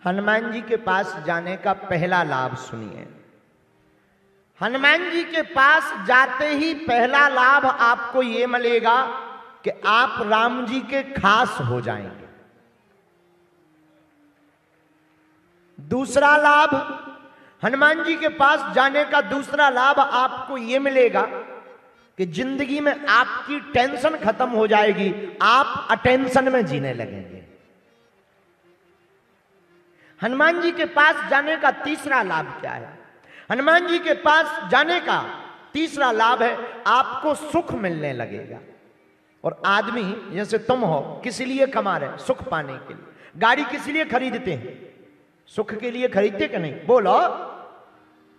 हनुमान जी के पास जाने का पहला लाभ सुनिए। हनुमान जी के पास जाते ही पहला लाभ आपको यह मिलेगा कि आप राम जी के खास हो जाएंगे। दूसरा लाभ, हनुमान जी के पास जाने का दूसरा लाभ आपको यह मिलेगा कि जिंदगी में आपकी टेंशन खत्म हो जाएगी, आप अटेंशन में जीने लगेंगे। हनुमान जी के पास जाने का तीसरा लाभ क्या है? हनुमान जी के पास जाने का तीसरा लाभ है आपको सुख मिलने लगेगा। और आदमी जैसे तुम हो किस लिए कमा रहे? सुख पाने के लिए। गाड़ी किस लिए खरीदते हैं? सुख के लिए खरीदते कि नहीं? बोलो,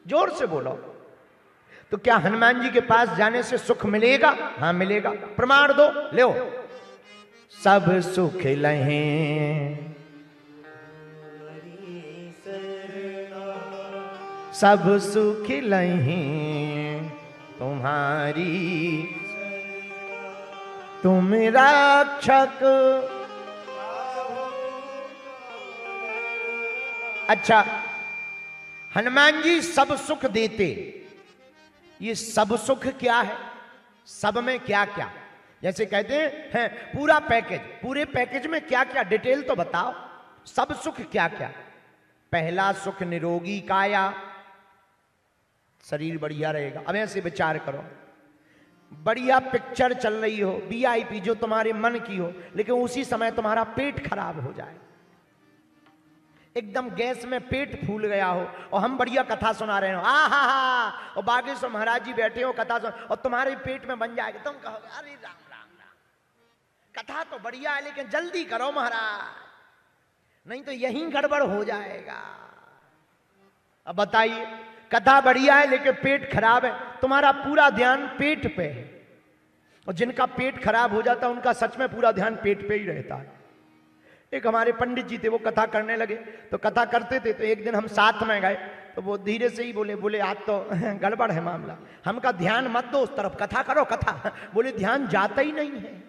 जोर से बोलो। तो क्या हनुमान जी के पास जाने से सुख मिलेगा? हां मिलेगा। प्रमाण दो, लो। सब सुख लहें सब सुख लहें तुम्हारी, तुम रक्षक। अच्छा, हनुमान जी सब सुख देते। ये सब सुख क्या है? सब में क्या क्या? जैसे कहते हैं पूरा पैकेज, पूरे पैकेज में क्या क्या डिटेल तो बताओ। सब सुख क्या क्या? पहला सुख निरोगी काया, शरीर बढ़िया रहेगा। अब ऐसे विचार करो, बढ़िया पिक्चर चल रही हो, वीआईपी जो तुम्हारे मन की हो, लेकिन उसी समय तुम्हारा पेट खराब हो जाए, एकदम गैस में पेट फूल गया हो, और हम बढ़िया कथा सुना रहे हो, और बागेश्वर महाराज जी बैठे हो कथा सुन, और तुम्हारे पेट में बन जाएगा, तुम कहोगे अरे राम राम राम, कथा तो बढ़िया है लेकिन जल्दी करो महाराज, नहीं तो यहीं गड़बड़ हो जाएगा। अब बताइए, कथा बढ़िया है लेकिन पेट खराब है, तुम्हारा पूरा ध्यान पेट पे है। और जिनका पेट खराब हो जाता है उनका सच में पूरा ध्यान पेट पे ही रहता है। एक हमारे पंडित जी थे, वो कथा करने लगे, तो कथा करते थे, तो एक दिन हम साथ में गए, तो वो धीरे से ही बोले आज तो गड़बड़ है मामला। हम का ध्यान मत दो उस तरफ, कथा करो कथा। बोले ध्यान जाता ही नहीं है,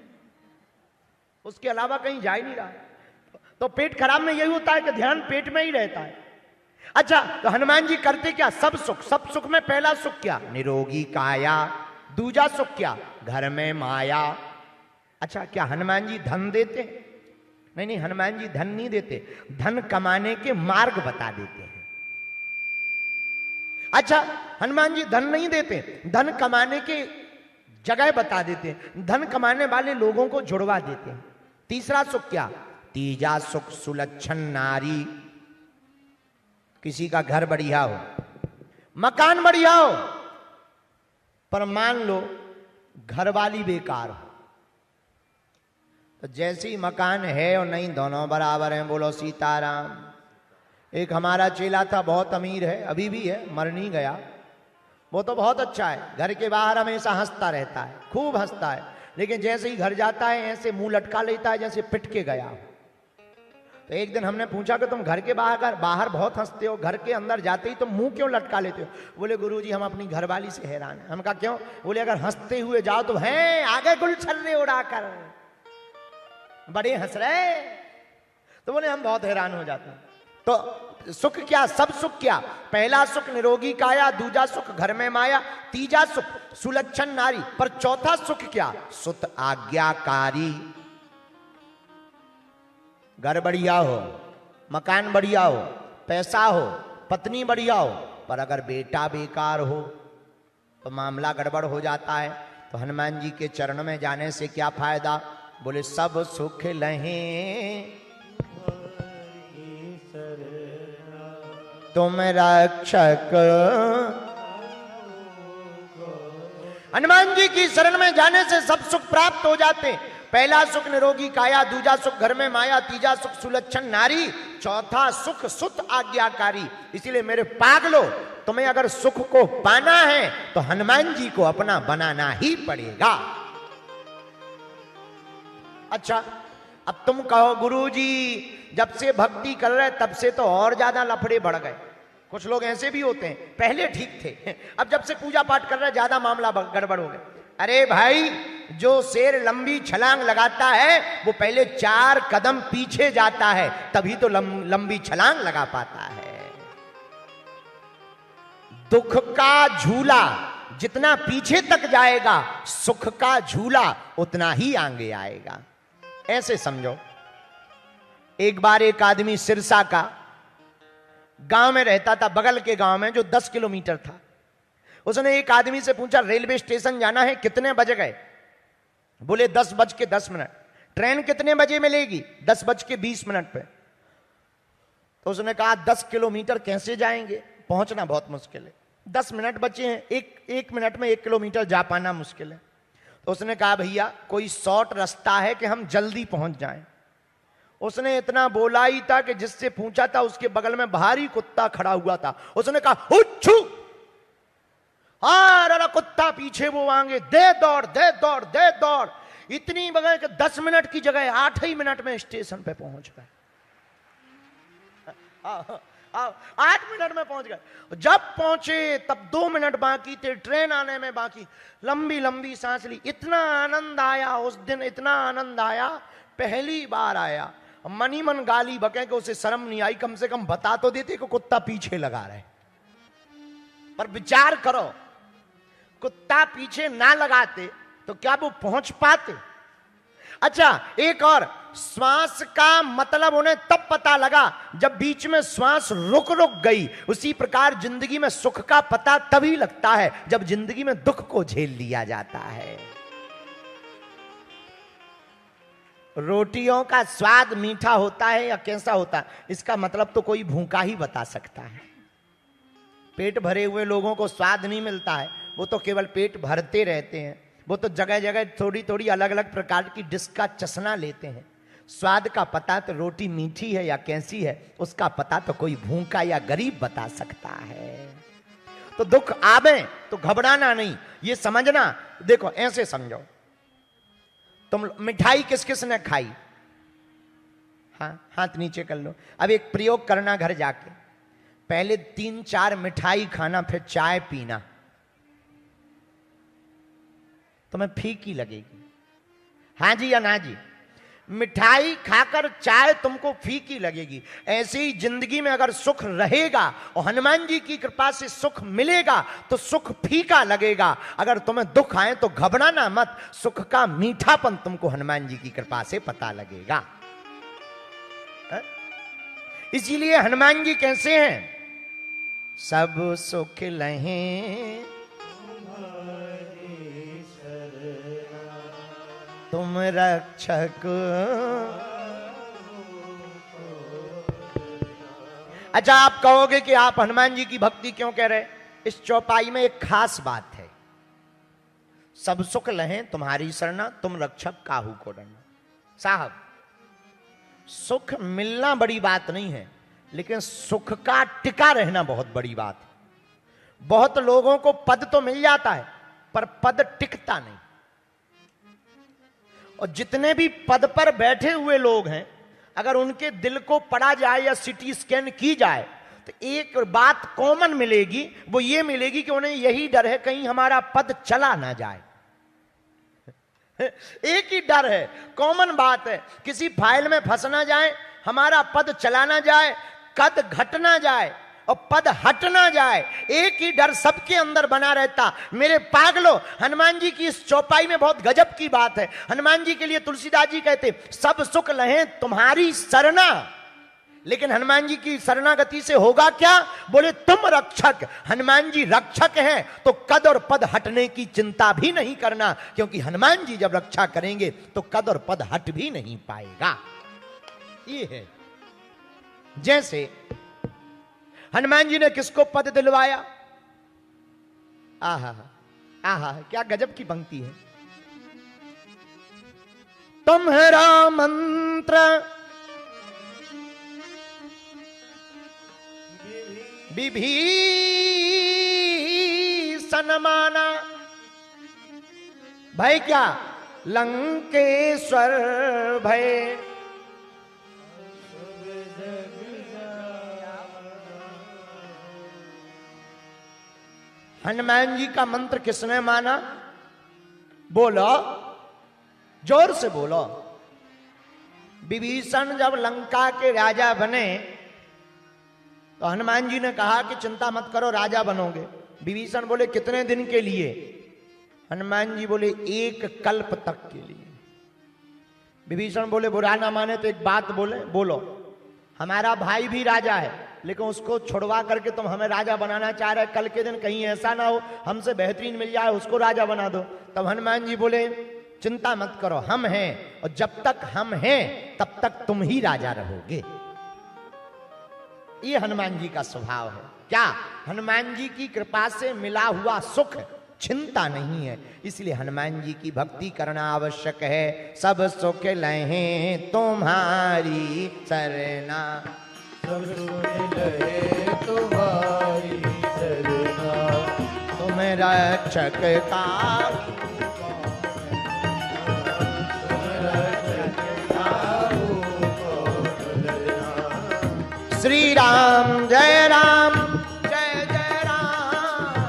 उसके अलावा कहीं जा ही नहीं रहा। तो पेट खराब में यही होता है कि ध्यान पेट में ही रहता है। अच्छा, तो हनुमान जी करते क्या? सब सुख। सब सुख में पहला सुख क्या? निरोगी काया। दूजा सुख क्या? घर में माया। अच्छा, क्या हनुमान जी धन देते? नहीं नहीं, हनुमान जी धन नहीं देते, धन कमाने के मार्ग बता देते हैं। अच्छा, हनुमान जी धन नहीं देते, धन कमाने के जगह बता देते हैं, धन कमाने वाले लोगों को जुड़वा देते हैं। तीसरा सुख क्या? तीजा सुख सुलक्षण नारी। किसी का घर बढ़िया हो, मकान बढ़िया हो, पर मान लो घर वाली बेकार हो, तो जैसे ही मकान है और नहीं दोनों बराबर हैं। बोलो सीताराम। एक हमारा चेला था, बहुत अमीर है, अभी भी है, मर नहीं गया। वो तो बहुत अच्छा है, घर के बाहर हमेशा हंसता रहता है, खूब हंसता है, लेकिन जैसे ही घर जाता है ऐसे मुंह लटका लेता है जैसे पिट के गया हो। तो एक दिन हमने पूछा कि तुम घर के बाहर बहुत हंसते हो, घर के अंदर जाते ही तुम मुंह क्यों लटका लेते हो? बोले गुरुजी हम अपनी घरवाली से हैरान हैं। हम कहा क्यों? बोले अगर हंसते हुए जाओ तो हैं आगे गुलछर्रे उड़ाकर बड़े हंस रहे, तो बोले हम बहुत हैरान हो जाते हैं। तो सुख क्या? सब सुख क्या? पहला सुख निरोगी काया, दूजा सुख घर में माया, तीजा सुख सुलक्षण नारी, पर चौथा सुख क्या? सुत आज्ञाकारी। घर बढ़िया हो, मकान बढ़िया हो, पैसा हो, पत्नी बढ़िया हो, पर अगर बेटा बेकार हो तो मामला गड़बड़ हो जाता है। तो हनुमान जी के चरण में जाने से क्या फायदा? बोले सब सुख लहें तुम रक्षक। हनुमान जी की शरण में जाने से सब सुख प्राप्त हो जाते हैं। पहला सुख निरोगी काया, दूजा सुख घर में माया, तीजा सुख सुलक्षण नारी, चौथा सुख सुत आज्ञाकारी। इसीलिए मेरे पागलो, तुम्हें अगर सुख को पाना है तो हनुमान जी को अपना बनाना ही पड़ेगा। अच्छा, अब तुम कहो गुरुजी जब से भक्ति कर रहे तब से तो और ज्यादा लफड़े बढ़ गए। कुछ लोग ऐसे भी होते हैं, पहले ठीक थे, अब जब से पूजा पाठ कर रहे ज्यादा मामला गड़बड़ हो गया। अरे भाई, जो शेर लंबी छलांग लगाता है वो पहले 4 कदम पीछे जाता है, तभी तो लंबी छलांग लगा पाता है। दुख का झूला जितना पीछे तक जाएगा, सुख का झूला उतना ही आगे आएगा। ऐसे समझो, एक बार एक आदमी सिरसा का गांव में रहता था, बगल के गांव में जो 10 किलोमीटर था। उसने एक आदमी से पूछा, रेलवे स्टेशन जाना है, कितने बजे गए? बोले 10:10। ट्रेन कितने बजे मिलेगी? 10:20 पे। तो उसने कहा 10 किलोमीटर कैसे जाएंगे, पहुंचना बहुत मुश्किल है, 10 मिनट बचे हैं, एक मिनट में 1 किलोमीटर जा पाना मुश्किल है। तो उसने कहा भैया कोई शॉर्ट रास्ता है कि हम जल्दी पहुंच जाएं। उसने इतना बोला ही था कि जिससे पूछा था उसके बगल में भारी कुत्ता खड़ा हुआ था। उसने कहा उच्छू, अरे कुत्ता पीछे वो आगे, दे दौड़ दे दौड़ दे दौड़। इतनी बगल के 10 मिनट की जगह 8 ही मिनट में स्टेशन पे पहुंच गए। 8 मिनट में पहुंच गए। जब पहुंचे तब 2 मिनट बाकी थे, ट्रेन आने में बाकी। लंबी लंबी सांस ली। इतना आनंद आया उस दिन, इतना आनंद आया, पहली बार आया। मनी मन गाली बके कि उसे शर्म नहीं आई, कम से कम बता तो देते कि कुत्ता पीछे लगा रहे। पर विचार करो, कुत्ता पीछे ना लगाते तो क्या वो पहुंच पाते? अच्छा, एक और, श्वास का मतलब उन्हें तब पता लगा जब बीच में श्वास रुक गई। उसी प्रकार जिंदगी में सुख का पता तभी लगता है जब जिंदगी में दुख को झेल लिया जाता है। रोटियों का स्वाद मीठा होता है या कैसा होता है, इसका मतलब तो कोई भूखा ही बता सकता है। पेट भरे हुए लोगों को स्वाद नहीं मिलता है, वो तो केवल पेट भरते रहते हैं। वो तो जगह जगह थोड़ी थोड़ी अलग अलग प्रकार की डिश का चसना लेते हैं। स्वाद का पता तो रोटी मीठी है या कैसी है, उसका पता तो कोई भूखा या गरीब बता सकता है। तो दुख आवे तो घबराना नहीं, ये समझना। देखो ऐसे समझो, तुम मिठाई किस किस ने खाई? हाँ, हाथ नीचे कर लो। अब एक प्रयोग करना घर जाके, पहले 3-4 मिठाई खाना, फिर चाय पीना। तुम्हें फीकी लगेगी, हाँ जी या ना जी? मिठाई खाकर चाय तुमको फीकी लगेगी। ऐसे ही जिंदगी में अगर सुख रहेगा और हनुमान जी की कृपा से सुख मिलेगा तो सुख फीका लगेगा। अगर तुम्हें दुख आए तो घबराना मत, सुख का मीठापन तुमको हनुमान जी की कृपा से पता लगेगा। इसीलिए हनुमान जी कैसे हैं? सब सुख लहें तुम रक्षक। अच्छा, आप कहोगे कि आप हनुमान जी की भक्ति क्यों कह रहे? इस चौपाई में एक खास बात है, सब सुख लहें तुम्हारी सरना, तुम रक्षक काहू को डरना। साहब, सुख मिलना बड़ी बात नहीं है, लेकिन सुख का टिका रहना बहुत बड़ी बात है। बहुत लोगों को पद तो मिल जाता है पर पद टिकता नहीं। और जितने भी पद पर बैठे हुए लोग हैं, अगर उनके दिल को पढ़ा जाए या सीटी स्कैन की जाए तो एक बात कॉमन मिलेगी, वो ये मिलेगी कि उन्हें यही डर है कहीं हमारा पद चला ना जाए। एक ही डर है, कॉमन बात है, किसी फाइल में फंस ना जाए, हमारा पद चला ना जाए, कद घट ना जाए और पद हट ना जाए। एक ही डर सबके अंदर बना रहता। मेरे पागलों, हनुमान जी की इस चौपाई में बहुत गजब की बात है। हनुमान जी के लिए तुलसीदास जी कहते सब सुख लहें तुम्हारी सरना, लेकिन हनुमान जी की शरणागति से होगा क्या? बोले तुम रक्षक। हनुमान जी रक्षक हैं तो कद और पद हटने की चिंता भी नहीं करना, क्योंकि हनुमान जी जब रक्षा करेंगे तो कद और पद हट भी नहीं पाएगा। ये है, जैसे हनुमान जी ने किसको पद दिलवाया? आहा आहा, क्या गजब की पंक्ति है। तुम्हारा मंत्र विभीषण माना, भय क्या? लंकेश्वर भय। हनुमान जी का मंत्र किसने माना? बोलो, जोर से बोलो। विभीषण जब लंका के राजा बने तो हनुमान जी ने कहा कि चिंता मत करो, राजा बनोगे। विभीषण बोले कितने दिन के लिए? हनुमान जी बोले 1 कल्प तक के लिए। विभीषण बोले बुरा ना माने तो एक बात बोलो, हमारा भाई भी राजा है, लेकिन उसको छुड़वा करके तुम हमें राजा बनाना चाह रहे, कल के दिन कहीं ऐसा ना हो हमसे बेहतरीन मिल जाए, उसको राजा बना दो। तब हनुमान जी बोले चिंता मत करो, हम हैं, और जब तक हम हैं तब तक तुम ही राजा रहोगे। ये हनुमान जी का स्वभाव है। क्या? हनुमान जी की कृपा से मिला हुआ सुख चिंता नहीं है, इसलिए हनुमान जी की भक्ति करना आवश्यक है। सब सुख लहे तुम्हारी सरना, सब सुख लहे तुम्हारी सरना, तुम रक्षक का श्री राम जय राम जय जय राम,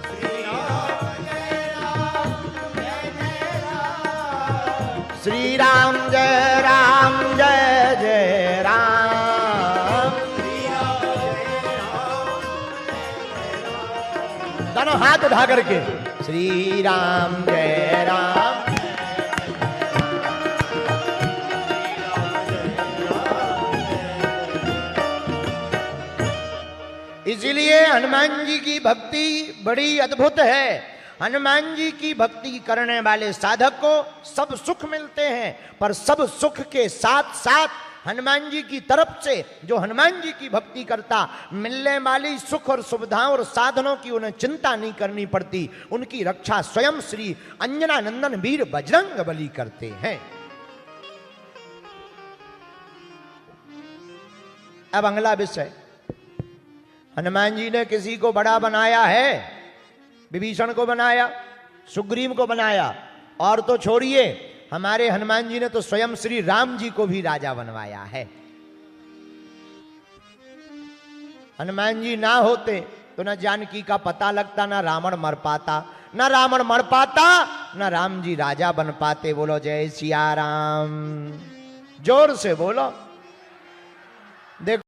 श्री राम जय राम जय जय राम, श्री राम जय राम जय जय राम, श्री राम जय राम जय जय राम। दोनों हाथ उठा करके श्री राम जय राम। इसीलिए हनुमान जी की भक्ति बड़ी अद्भुत है। हनुमान जी की भक्ति करने वाले साधक को सब सुख मिलते हैं, पर सब सुख के साथ साथ हनुमान जी की तरफ से जो हनुमान जी की भक्ति करता, मिलने वाली सुख और सुविधाओं और साधनों की उन्हें चिंता नहीं करनी पड़ती। उनकी रक्षा स्वयं श्री अंजना नंदन वीर बजरंग बली करते हैं। अब अगला विषय, हनुमान जी ने किसी को बड़ा बनाया है? विभीषण को बनाया, सुग्रीव को बनाया, और तो छोड़िए हमारे हनुमान जी ने तो स्वयं श्री राम जी को भी राजा बनवाया है। हनुमान जी ना होते तो न जानकी का पता लगता, ना रावण मर पाता, ना रावण मर पाता, ना राम जी राजा बन पाते। बोलो जय सिया राम, जोर से बोलो। देखो